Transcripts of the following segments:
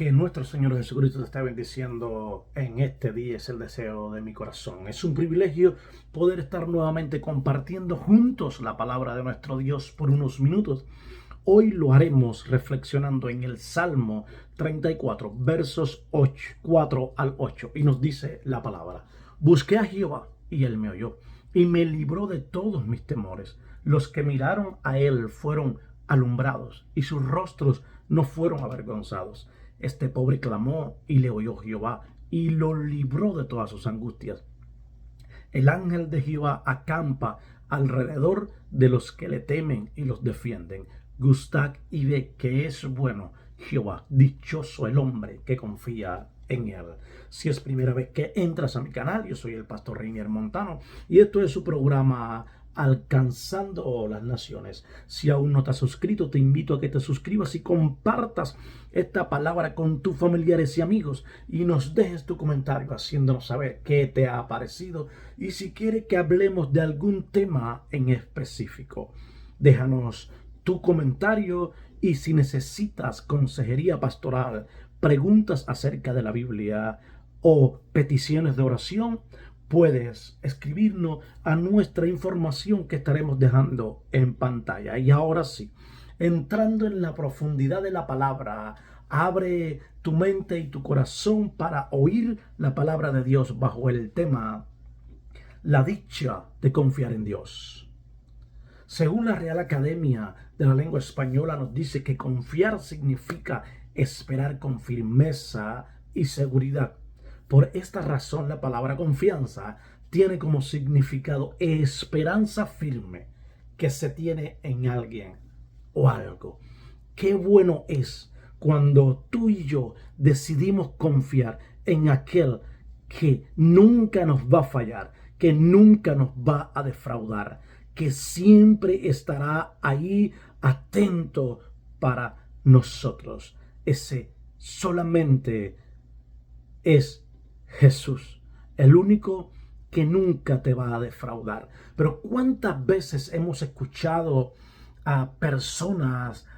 Que nuestro Señor Jesucristo te esté bendiciendo en este día, es el deseo de mi corazón. Es un privilegio poder estar nuevamente compartiendo juntos la palabra de nuestro Dios por unos minutos. Hoy lo haremos reflexionando en el Salmo 34, versos 4 al 8. Y nos dice la palabra: Busqué a Jehová y él me oyó y me libró de todos mis temores. Los que miraron a él fueron alumbrados y sus rostros no fueron avergonzados. Este pobre clamó y le oyó Jehová y lo libró de todas sus angustias. El ángel de Jehová acampa alrededor de los que le temen y los defienden. Gustad y ve que es bueno Jehová. Dichoso el hombre que confía en él. Si es primera vez que entras a mi canal, yo soy el pastor Reinier Montano y esto es su programa Alcanzando las Naciones. Si aún no te has suscrito, te invito a que te suscribas y compartas esta palabra con tus familiares y amigos y nos dejes tu comentario haciéndonos saber qué te ha parecido y si quieres que hablemos de algún tema en específico. Déjanos tu comentario y si necesitas consejería pastoral, preguntas acerca de la Biblia o peticiones de oración, puedes escribirnos a nuestra información que estaremos dejando en pantalla. Y ahora sí, entrando en la profundidad de la palabra, abre tu mente y tu corazón para oír la palabra de Dios bajo el tema La dicha de confiar en Dios. Según la Real Academia de la Lengua Española, nos dice que confiar significa esperar con firmeza y seguridad. Por esta razón, la palabra confianza tiene como significado esperanza firme que se tiene en alguien o algo. Qué bueno es cuando tú y yo decidimos confiar en aquel que nunca nos va a fallar, que nunca nos va a defraudar, que siempre estará ahí atento para nosotros. Ese solamente es Jesús, el único que nunca te va a defraudar. Pero ¿cuántas veces hemos escuchado a personas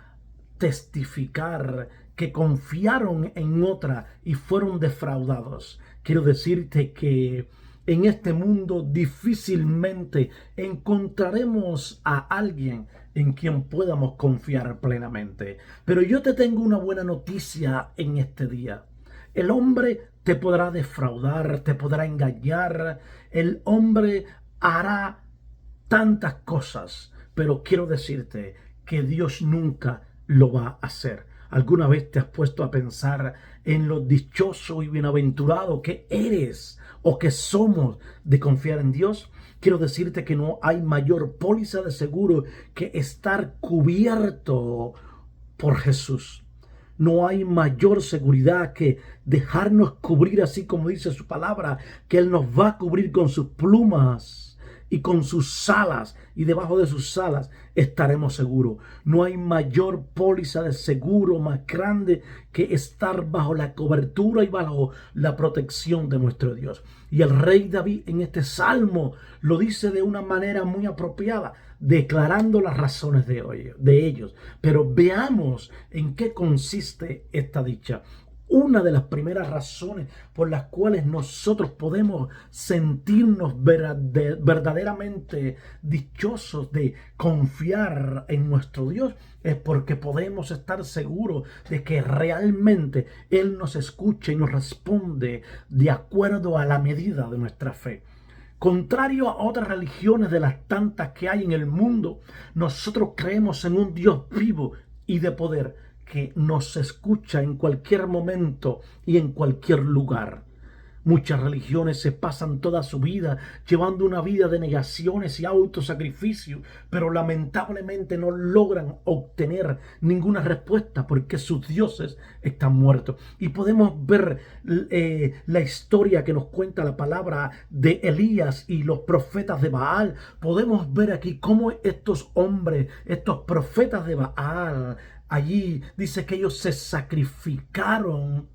testificar que confiaron en otra y fueron defraudados? Quiero decirte que en este mundo difícilmente encontraremos a alguien en quien podamos confiar plenamente. Pero yo te tengo una buena noticia en este día. El hombre te podrá defraudar, te podrá engañar, el hombre hará tantas cosas, pero quiero decirte que Dios nunca lo va a hacer. ¿Alguna vez te has puesto a pensar en lo dichoso y bienaventurado que eres o que somos de confiar en Dios? Quiero decirte que no hay mayor póliza de seguro que estar cubierto por Jesús. No hay mayor seguridad que dejarnos cubrir, así como dice su palabra, que Él nos va a cubrir con sus plumas y con sus alas, y debajo de sus alas estaremos seguros. No hay mayor póliza de seguro más grande que estar bajo la cobertura y bajo la protección de nuestro Dios. Y el rey David en este salmo lo dice de una manera muy apropiada, declarando las razones de ellos. Pero veamos en qué consiste esta dicha. Una de las primeras razones por las cuales nosotros podemos sentirnos verdaderamente dichosos de confiar en nuestro Dios es porque podemos estar seguros de que realmente Él nos escucha y nos responde de acuerdo a la medida de nuestra fe. Contrario a otras religiones de las tantas que hay en el mundo, nosotros creemos en un Dios vivo y de poder que nos escucha en cualquier momento y en cualquier lugar. Muchas religiones se pasan toda su vida llevando una vida de negaciones y autosacrificio, pero lamentablemente no logran obtener ninguna respuesta porque sus dioses están muertos. Y podemos ver la historia que nos cuenta la palabra de Elías y los profetas de Baal. Podemos ver aquí cómo estos hombres, estos profetas de Baal, allí dice que ellos se sacrificaron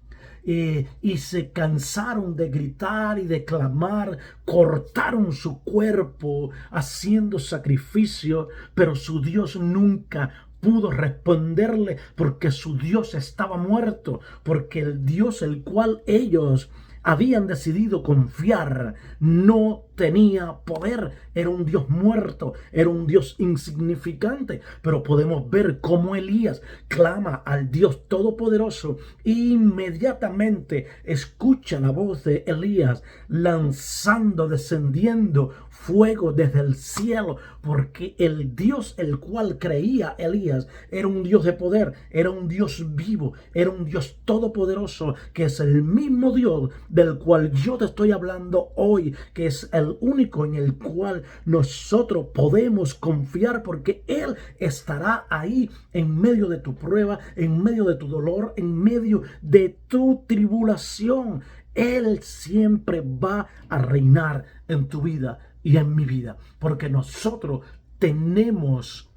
y se cansaron de gritar y de clamar, cortaron su cuerpo haciendo sacrificio, pero su Dios nunca pudo responderle porque su Dios estaba muerto, porque el Dios el cual ellos habían decidido confiar no tenía poder, era un Dios muerto, era un Dios insignificante. Pero podemos ver cómo Elías clama al Dios Todopoderoso e inmediatamente escucha la voz de Elías lanzando, descendiendo fuego desde el cielo, porque el Dios el cual creía Elías era un Dios de poder, era un Dios vivo, era un Dios todopoderoso, que es el mismo Dios del cual yo te estoy hablando hoy, que es el único en el cual nosotros podemos confiar, porque Él estará ahí en medio de tu prueba, en medio de tu dolor, en medio de tu tribulación. Él siempre va a reinar en tu vida y en mi vida, porque nosotros tenemos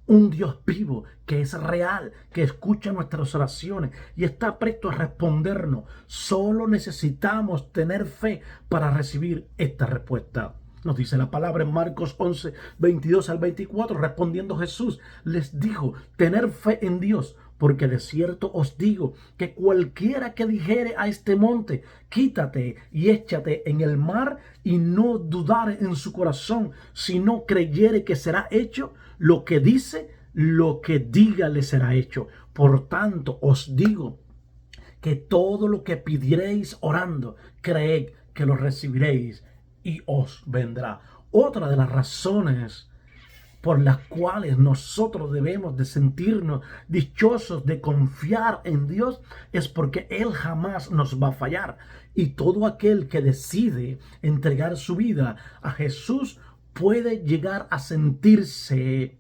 un Dios vivo, que es real, que escucha nuestras oraciones y está presto a respondernos. Solo necesitamos tener fe para recibir esta respuesta. Nos dice la palabra en Marcos 11, 22 al 24, respondiendo Jesús, les dijo, tener fe en Dios, porque de cierto os digo que cualquiera que dijere a este monte, quítate y échate en el mar, y no dudare en su corazón, sino creyere que será hecho lo que dice, lo que diga le será hecho. Por tanto, os digo que todo lo que pidiereis orando, creed que lo recibiréis y os vendrá. Otra de las razones por las cuales nosotros debemos de sentirnos dichosos, de confiar en Dios, es porque Él jamás nos va a fallar. Y todo aquel que decide entregar su vida a Jesús puede llegar a sentirse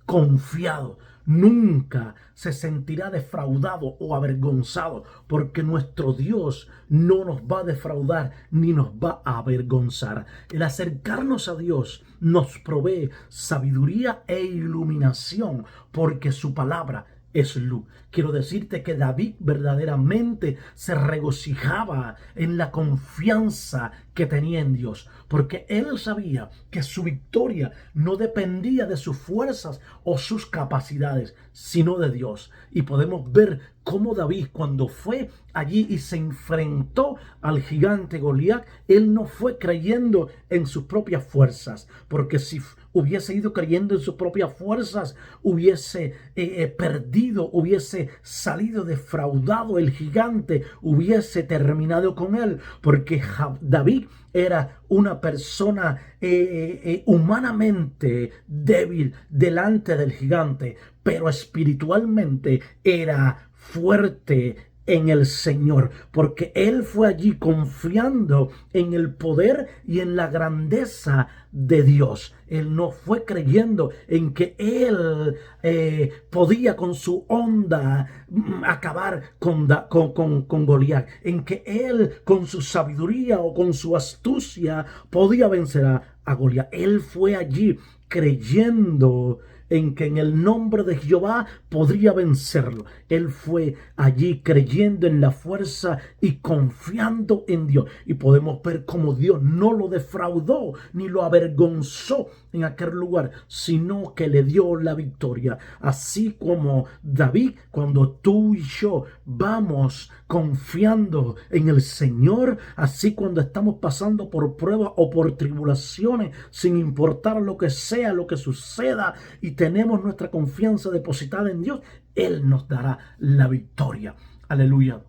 confiado. Nunca se sentirá defraudado o avergonzado, porque nuestro Dios no nos va a defraudar ni nos va a avergonzar. El acercarnos a Dios nos provee sabiduría e iluminación, porque su palabra es luz. Quiero decirte que David verdaderamente se regocijaba en la confianza que tenía en Dios, porque él sabía que su victoria no dependía de sus fuerzas o sus capacidades, sino de Dios. Y podemos ver cómo David, cuando fue allí y se enfrentó al gigante Goliat, él no fue creyendo en sus propias fuerzas, porque si hubiese ido creyendo en sus propias fuerzas, hubiese perdido, hubiese salido defraudado. El gigante hubiese terminado con él, porque David era una persona humanamente débil delante del gigante, pero espiritualmente era fuerte en el Señor, porque él fue allí confiando en el poder y en la grandeza de Dios. Él no fue creyendo en que él podía con su onda acabar con Goliat, en que él con su sabiduría o con su astucia podía vencer a Goliat. Él fue allí creyendo en que en el nombre de Jehová podría vencerlo. Él fue allí creyendo en la fuerza y confiando en Dios. Y podemos ver cómo Dios no lo defraudó ni lo avergonzó en aquel lugar, sino que le dio la victoria. Así como David, cuando tú y yo vamos confiando en el Señor, así cuando estamos pasando por pruebas o por tribulaciones, sin importar lo que sea, lo que suceda, y tenemos nuestra confianza depositada en Dios, Él nos dará la victoria. Aleluya.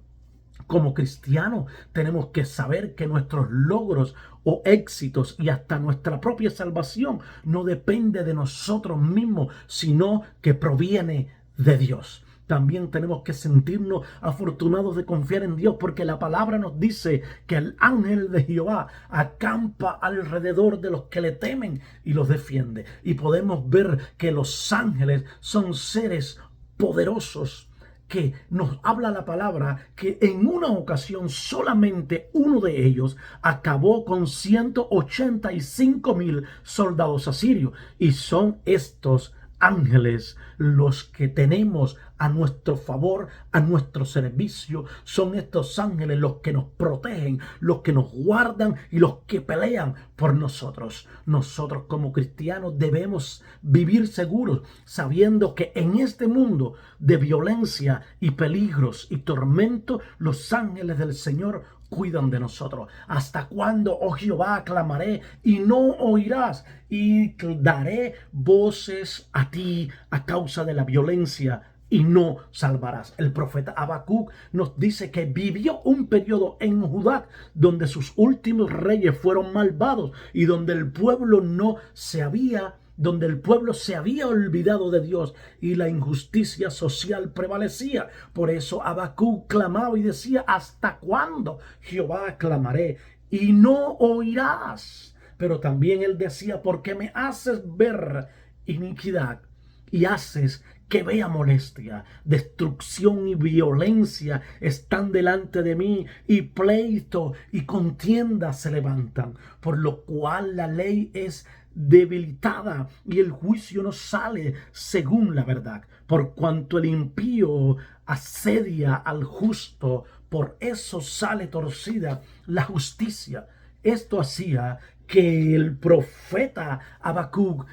Como cristianos tenemos que saber que nuestros logros o éxitos y hasta nuestra propia salvación no depende de nosotros mismos, sino que proviene de Dios. También tenemos que sentirnos afortunados de confiar en Dios, porque la palabra nos dice que el ángel de Jehová acampa alrededor de los que le temen y los defiende. Y podemos ver que los ángeles son seres poderosos, que nos habla la palabra que en una ocasión solamente uno de ellos acabó con 185,000 soldados asirios, y son estos ángeles los que tenemos a nuestro favor, a nuestro servicio. Son estos ángeles los que nos protegen, los que nos guardan y los que pelean por nosotros. Nosotros como cristianos debemos vivir seguros, sabiendo que en este mundo de violencia y peligros y tormento, los ángeles del Señor cuidan de nosotros. ¿Hasta cuándo, oh Jehová, clamaré y no oirás? Y daré voces a ti a causa de la violencia y no salvarás. El profeta Habacuc nos dice que vivió un periodo en Judá donde sus últimos reyes fueron malvados y donde el pueblo se había olvidado de Dios y la injusticia social prevalecía. Por eso Habacuc clamaba y decía: ¿hasta cuándo, Jehová, clamaré y no oirás? Pero también él decía: ¿por qué me haces ver iniquidad y haces que vea molestia? Destrucción y violencia están delante de mí, y pleito y contienda se levantan, por lo cual la ley es debilitada y el juicio no sale según la verdad. Por cuanto el impío asedia al justo, por eso sale torcida la justicia. Esto hacía que el profeta Habacuc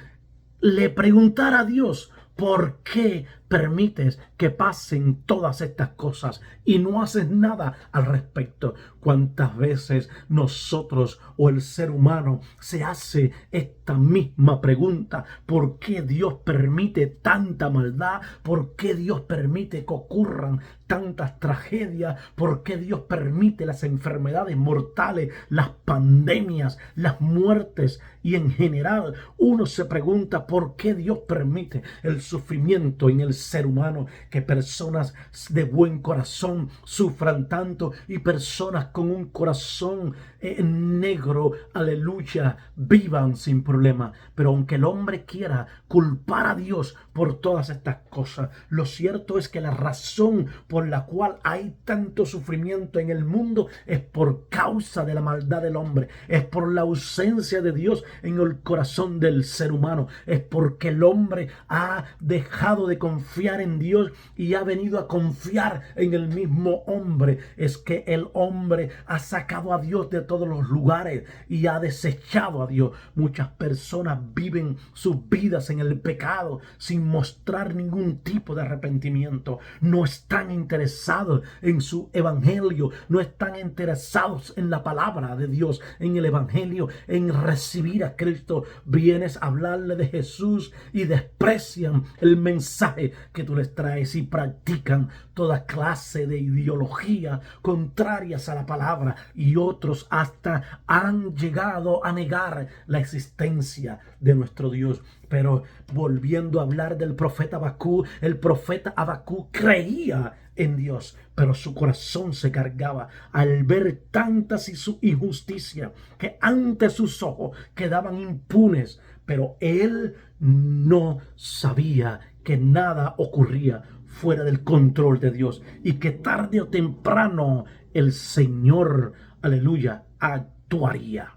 le preguntara a Dios: ¿por qué permites que pasen todas estas cosas y no haces nada al respecto? ¿Cuántas veces nosotros o el ser humano se hace esta misma pregunta? ¿Por qué Dios permite tanta maldad? ¿Por qué Dios permite que ocurran tantas tragedias? ¿Por qué Dios permite las enfermedades mortales, las pandemias, las muertes? Y en general uno se pregunta: ¿por qué Dios permite el sufrimiento en el ser humano? Que personas de buen corazón sufran tanto y personas con un corazón negro, aleluya, vivan sin problema. Pero aunque el hombre quiera culpar a Dios por todas estas cosas, lo cierto es que la razón por la cual hay tanto sufrimiento en el mundo es por causa de la maldad del hombre, es por la ausencia de Dios en el corazón del ser humano, es porque el hombre ha dejado de confiar en Dios y ha venido a confiar en el mismo hombre. Es que el hombre ha sacado a Dios de todos los lugares y ha desechado a Dios. Muchas personas viven sus vidas en el pecado sin mostrar ningún tipo de arrepentimiento. No están interesados en su evangelio, no están interesados en la palabra de Dios, en el evangelio, en recibir a Cristo. Vienes a hablarle de Jesús y desprecian el mensaje que tú les traes y practican toda clase de ideología contrarias a la palabra, y otros hasta han llegado a negar la existencia de nuestro Dios. Pero volviendo a hablar del profeta Habacuc, el profeta Habacuc creía en Dios, pero su corazón se cargaba al ver tantas injusticias que ante sus ojos quedaban impunes. Pero él no sabía que nada ocurría fuera del control de Dios y que tarde o temprano el Señor, aleluya, actuaría.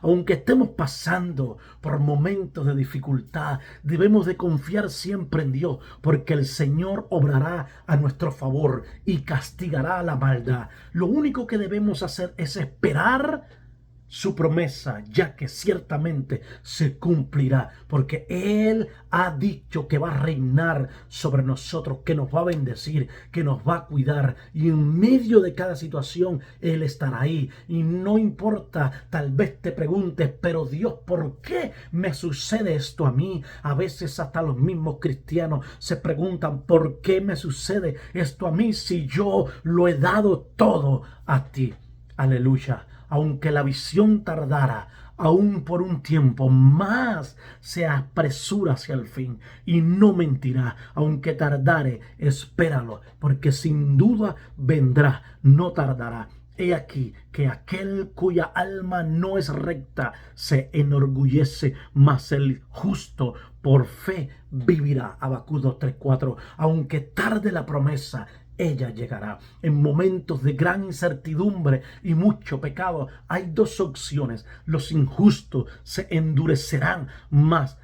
Aunque estemos pasando por momentos de dificultad, debemos de confiar siempre en Dios, porque el Señor obrará a nuestro favor y castigará la maldad. Lo único que debemos hacer es esperar su promesa, ya que ciertamente se cumplirá, porque Él ha dicho que va a reinar sobre nosotros, que nos va a bendecir, que nos va a cuidar, y en medio de cada situación Él estará ahí. Y no importa, tal vez te preguntes: pero Dios, ¿por qué me sucede esto a mí? A veces hasta los mismos cristianos se preguntan: ¿por qué me sucede esto a mí si yo lo he dado todo a ti? Aleluya. Aunque la visión tardara, aún por un tiempo, más se apresura hacia el fin y no mentirá. Aunque tardare, espéralo, porque sin duda vendrá, no tardará. He aquí que aquel cuya alma no es recta se enorgullece, mas el justo por fe vivirá. Habacuc 2:3-4. Aunque tarde la promesa, ella llegará. En momentos de gran incertidumbre y mucho pecado, hay dos opciones: los injustos se endurecerán más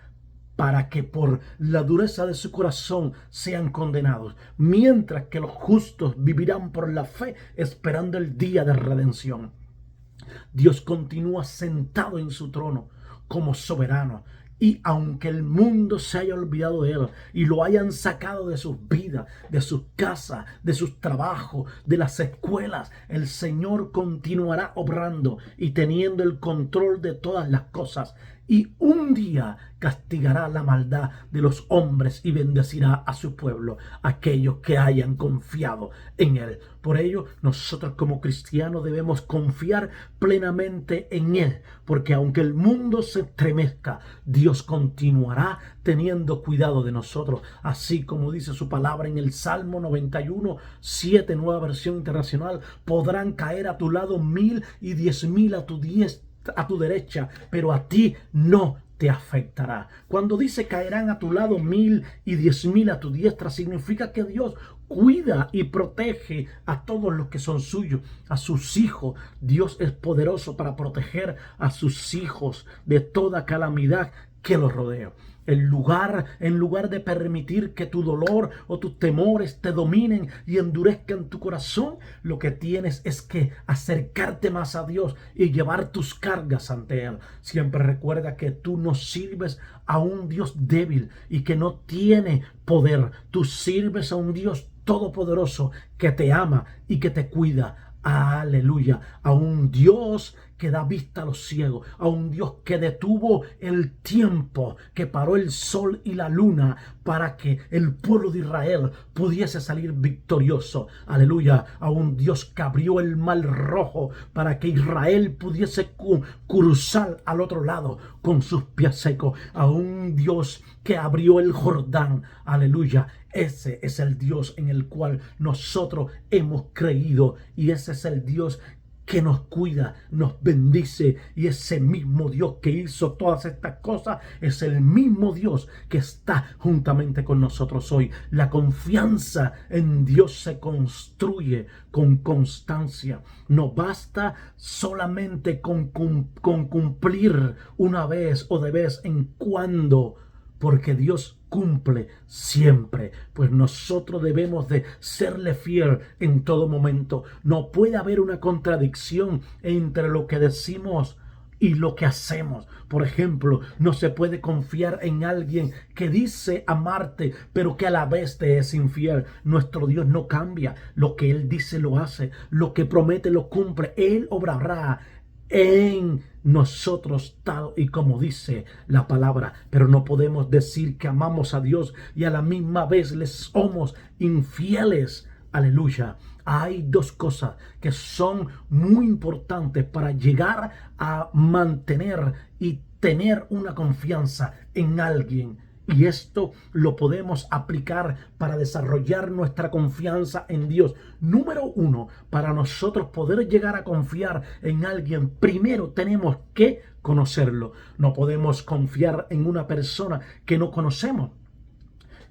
para que por la dureza de su corazón sean condenados, mientras que los justos vivirán por la fe, esperando el día de redención. Dios continúa sentado en su trono como soberano. Y aunque el mundo se haya olvidado de él y lo hayan sacado de sus vidas, de sus casas, de sus trabajos, de las escuelas, el Señor continuará obrando y teniendo el control de todas las cosas. Y un día castigará la maldad de los hombres y bendecirá a su pueblo, aquellos que hayan confiado en él. Por ello, nosotros como cristianos debemos confiar plenamente en él, porque aunque el mundo se estremezca, Dios continuará teniendo cuidado de nosotros, así como dice su palabra en el Salmo 91:7, Nueva Versión Internacional: podrán caer a tu lado 1000 y 10,000 a tu derecha, pero a ti no te afectará. Cuando dice caerán a tu lado 1000 y 10,000 a tu diestra, significa que Dios cuida y protege a todos los que son suyos, a sus hijos. Dios es poderoso para proteger a sus hijos de toda calamidad que los rodea. En lugar de permitir que tu dolor o tus temores te dominen y endurezcan tu corazón, lo que tienes es que acercarte más a Dios y llevar tus cargas ante Él. Siempre recuerda que tú no sirves a un Dios débil y que no tiene poder. Tú sirves a un Dios todopoderoso que te ama y que te cuida. Aleluya, a un Dios que da vista a los ciegos, a un Dios que detuvo el tiempo, que paró el sol y la luna para que el pueblo de Israel pudiese salir victorioso. Aleluya, a un Dios que abrió el mar rojo para que Israel pudiese cruzar al otro lado con sus pies secos, a un Dios que abrió el Jordán. Aleluya. Ese es el Dios en el cual nosotros hemos creído, y ese es el Dios que nos cuida, nos bendice, y ese mismo Dios que hizo todas estas cosas es el mismo Dios que está juntamente con nosotros hoy. La confianza en Dios se construye con constancia. No basta solamente con cumplir una vez o de vez en cuando, porque Dios cumple siempre, pues nosotros debemos de serle fiel en todo momento. No puede haber una contradicción entre lo que decimos y lo que hacemos. Por ejemplo, no se puede confiar en alguien que dice amarte, pero que a la vez te es infiel. Nuestro Dios no cambia. Lo que Él dice lo hace, lo que promete lo cumple. Él obrará en nosotros tal y como dice la palabra. Pero no podemos decir que amamos a Dios y a la misma vez les somos infieles. Aleluya. Hay dos cosas que son muy importantes para llegar a mantener y tener una confianza en alguien. Y esto lo podemos aplicar para desarrollar nuestra confianza en Dios. Número uno, para nosotros poder llegar a confiar en alguien, primero tenemos que conocerlo. No podemos confiar en una persona que no conocemos.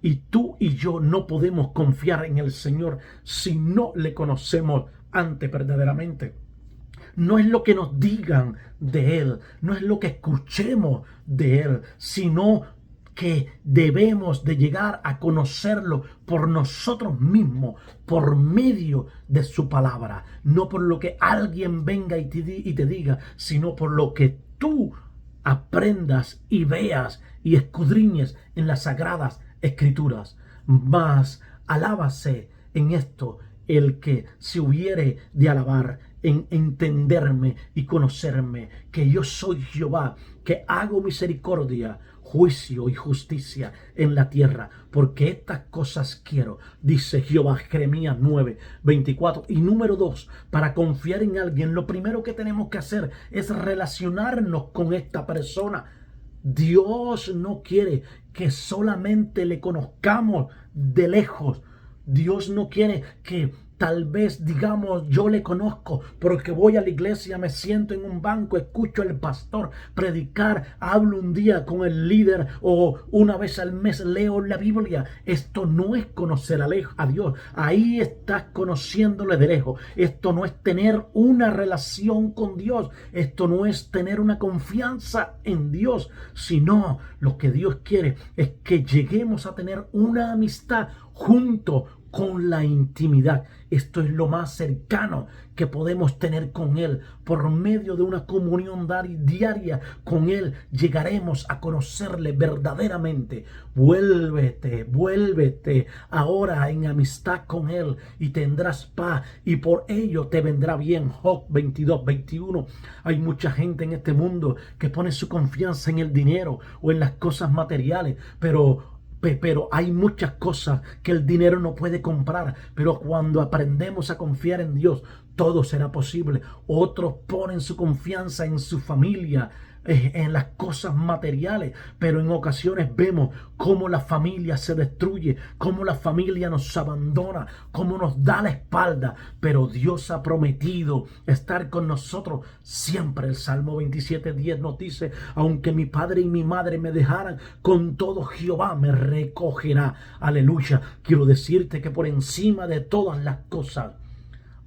Y tú y yo no podemos confiar en el Señor si no le conocemos antes verdaderamente. No es lo que nos digan de Él, no es lo que escuchemos de Él, sino que debemos de llegar a conocerlo por nosotros mismos, por medio de su palabra. No por lo que alguien venga y te diga, sino por lo que tú aprendas y veas y escudriñes en las sagradas Escrituras. Mas alábase en esto el que se hubiere de alabar, en entenderme y conocerme, que yo soy Jehová, que hago misericordia, juicio y justicia en la tierra, porque estas cosas quiero, dice Jehová. Jeremías 9:24. Y número 2, para confiar en alguien, lo primero que tenemos que hacer es relacionarnos con esta persona. Dios no quiere que solamente le conozcamos de lejos. Dios no quiere que tal vez digamos yo le conozco porque voy a la iglesia, me siento en un banco, escucho al pastor predicar, hablo un día con el líder o una vez al mes leo la Biblia. Esto no es conocer a Dios. Ahí estás conociéndole de lejos. Esto no es tener una relación con Dios. Esto no es tener una confianza en Dios, sino lo que Dios quiere es que lleguemos a tener una amistad junto con la intimidad. Esto es lo más cercano que podemos tener con Él. Por medio de una comunión diaria con Él llegaremos a conocerle verdaderamente. Vuélvete ahora en amistad con Él y tendrás paz y por ello te vendrá bien. Job 22:21. Hay mucha gente en este mundo que pone su confianza en el dinero o en las cosas materiales, pero hay muchas cosas que el dinero no puede comprar. Pero cuando aprendemos a confiar en Dios, todo será posible. Otros ponen su confianza en su familia, en las cosas materiales, pero en ocasiones vemos cómo la familia se destruye, cómo la familia nos abandona, cómo nos da la espalda, pero Dios ha prometido estar con nosotros siempre. El Salmo 27:10 nos dice: aunque mi padre y mi madre me dejaran, con todo Jehová me recogerá. Aleluya. Quiero decirte que por encima de todas las cosas,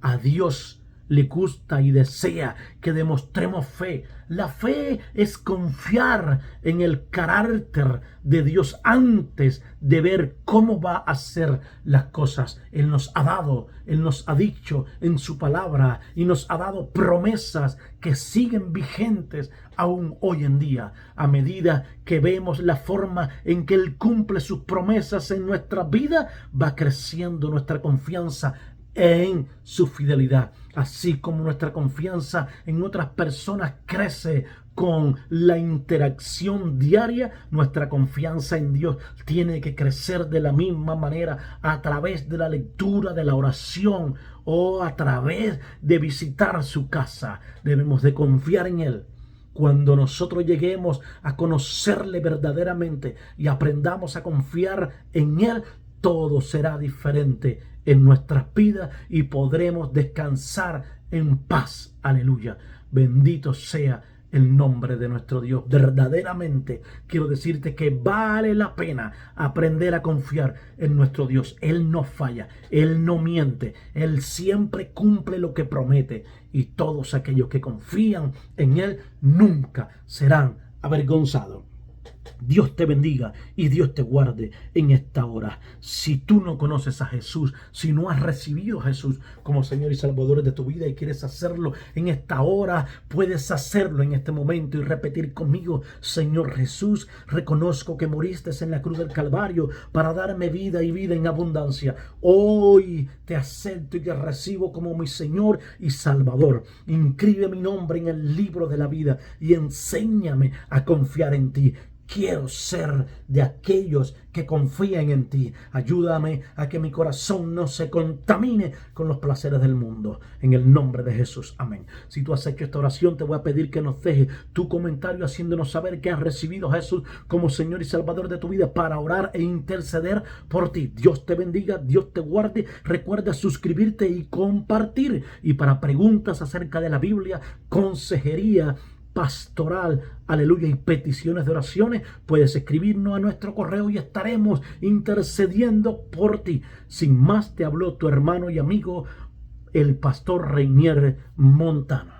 a Dios le gusta y desea que demostremos fe. La fe es confiar en el carácter de Dios antes de ver cómo va a hacer las cosas. Él nos ha dado, Él nos ha dicho en su palabra y nos ha dado promesas que siguen vigentes aún hoy en día. A medida que vemos la forma en que Él cumple sus promesas en nuestra vida, va creciendo nuestra confianza en su fidelidad, así como nuestra confianza en otras personas crece con la interacción diaria. Nuestra confianza en Dios tiene que crecer de la misma manera a través de la lectura, de la oración o a través de visitar su casa. Debemos de confiar en Él. Cuando nosotros lleguemos a conocerle verdaderamente y aprendamos a confiar en Él, todo será diferente en nuestras vidas y podremos descansar en paz. Aleluya. Bendito sea el nombre de nuestro Dios. Verdaderamente quiero decirte que vale la pena aprender a confiar en nuestro Dios. Él no falla, Él no miente, Él siempre cumple lo que promete y todos aquellos que confían en Él nunca serán avergonzados. Dios te bendiga y Dios te guarde en esta hora. Si tú no conoces a Jesús, si no has recibido a Jesús como Señor y Salvador de tu vida y quieres hacerlo en esta hora, puedes hacerlo en este momento y repetir conmigo: Señor Jesús, reconozco que moriste en la cruz del Calvario para darme vida y vida en abundancia. Hoy te acepto y te recibo como mi Señor y Salvador. Inscribe mi nombre en el libro de la vida y enséñame a confiar en ti. Quiero ser de aquellos que confían en ti. Ayúdame a que mi corazón no se contamine con los placeres del mundo. En el nombre de Jesús. Amén. Si tú has hecho esta oración, te voy a pedir que nos dejes tu comentario haciéndonos saber que has recibido a Jesús como Señor y Salvador de tu vida para orar e interceder por ti. Dios te bendiga, Dios te guarde. Recuerda suscribirte y compartir. Y para preguntas acerca de la Biblia, consejería pastoral, aleluya, y peticiones de oraciones, puedes escribirnos a nuestro correo y estaremos intercediendo por ti. Sin más, te habló tu hermano y amigo, el pastor Reinier Montano.